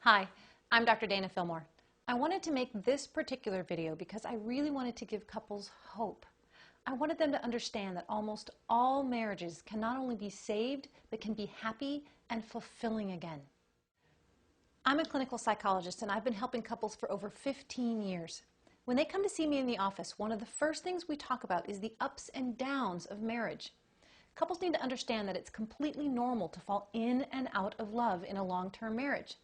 Hi, I'm Dr. Dana Fillmore. I wanted to make this particular video because I really wanted to give couples hope. I wanted them to understand that almost all marriages can not only be saved, but can be happy and fulfilling again. I'm a clinical psychologist and I've been helping couples for over 15 years. When they come to see me in the office, one of the first things we talk about is the ups and downs of marriage. Couples need to understand that it's completely normal to fall in and out of love in a long-term marriage.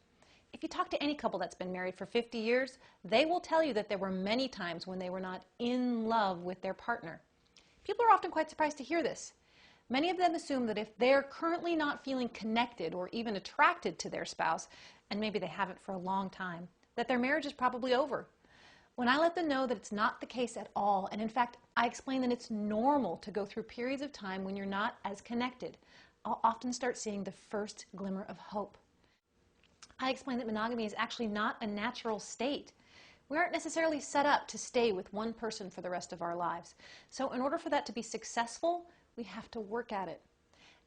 If you talk to any couple that's been married for 50 years, they will tell you that there were many times when they were not in love with their partner. People are often quite surprised to hear this. Many of them assume that if they're currently not feeling connected or even attracted to their spouse, and maybe they haven't for a long time, that their marriage is probably over. When I let them know that it's not the case at all, and in fact, I explain that it's normal to go through periods of time when you're not as connected, I'll often start seeing the first glimmer of hope. I explain that monogamy is actually not a natural state. We aren't necessarily set up to stay with one person for the rest of our lives. So in order for that to be successful, we have to work at it.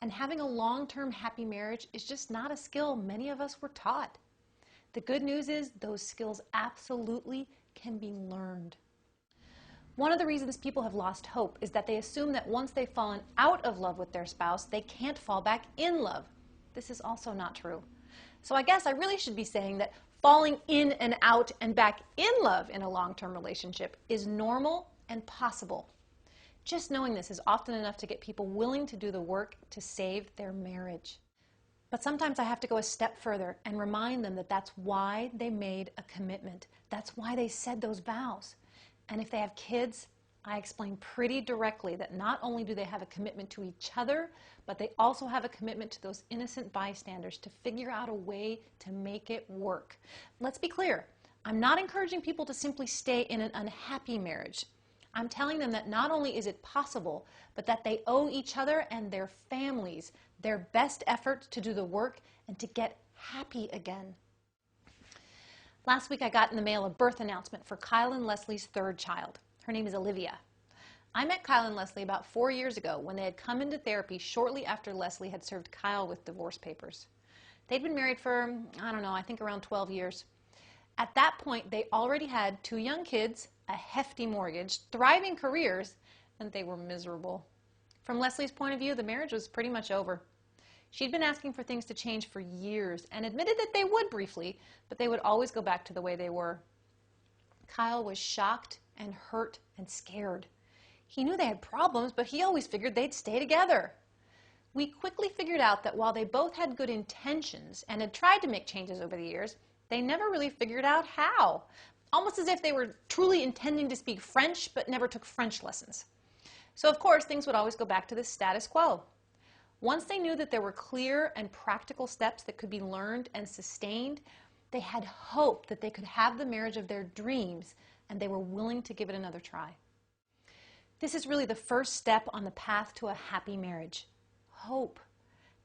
And having a long-term happy marriage is just not a skill many of us were taught. The good news is those skills absolutely can be learned. One of the reasons people have lost hope is that they assume that once they've fallen out of love with their spouse, they can't fall back in love. This is also not true. So I guess I really should be saying that falling in and out and back in love in a long-term relationship is normal and possible. Just knowing this is often enough to get people willing to do the work to save their marriage. But sometimes I have to go a step further and remind them that that's why they made a commitment. That's why they said those vows. And if they have kids, I explain pretty directly that not only do they have a commitment to each other, but they also have a commitment to those innocent bystanders to figure out a way to make it work. Let's be clear. I'm not encouraging people to simply stay in an unhappy marriage. I'm telling them that not only is it possible, but that they owe each other and their families their best efforts to do the work and to get happy again. Last week I got in the mail a birth announcement for Kyle and Leslie's third child. Her name is Olivia. I met Kyle and Leslie about 4 years ago when they had come into therapy shortly after Leslie had served Kyle with divorce papers. They'd been married for, I think around 12 years. At that point, they already had 2 young kids, a hefty mortgage, thriving careers, and they were miserable. From Leslie's point of view, the marriage was pretty much over. She'd been asking for things to change for years and admitted that they would briefly, but they would always go back to the way they were. Kyle was shocked and hurt and scared. He knew they had problems, but he always figured they'd stay together. We quickly figured out that while they both had good intentions and had tried to make changes over the years, they never really figured out how. Almost as if they were truly intending to speak French, but never took French lessons. So of course, things would always go back to the status quo. Once they knew that there were clear and practical steps that could be learned and sustained, they had hope that they could have the marriage of their dreams, and they were willing to give it another try. This is really the first step on the path to a happy marriage. Hope.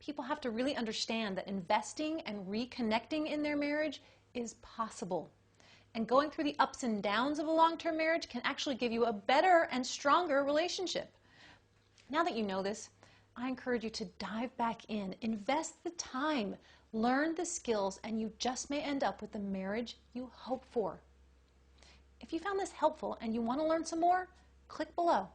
People have to really understand that investing and reconnecting in their marriage is possible. And going through the ups and downs of a long-term marriage can actually give you a better and stronger relationship. Now that you know this, I encourage you to dive back in, invest the time, learn the skills, and you just may end up with the marriage you hope for. If you found this helpful and you want to learn some more, click below.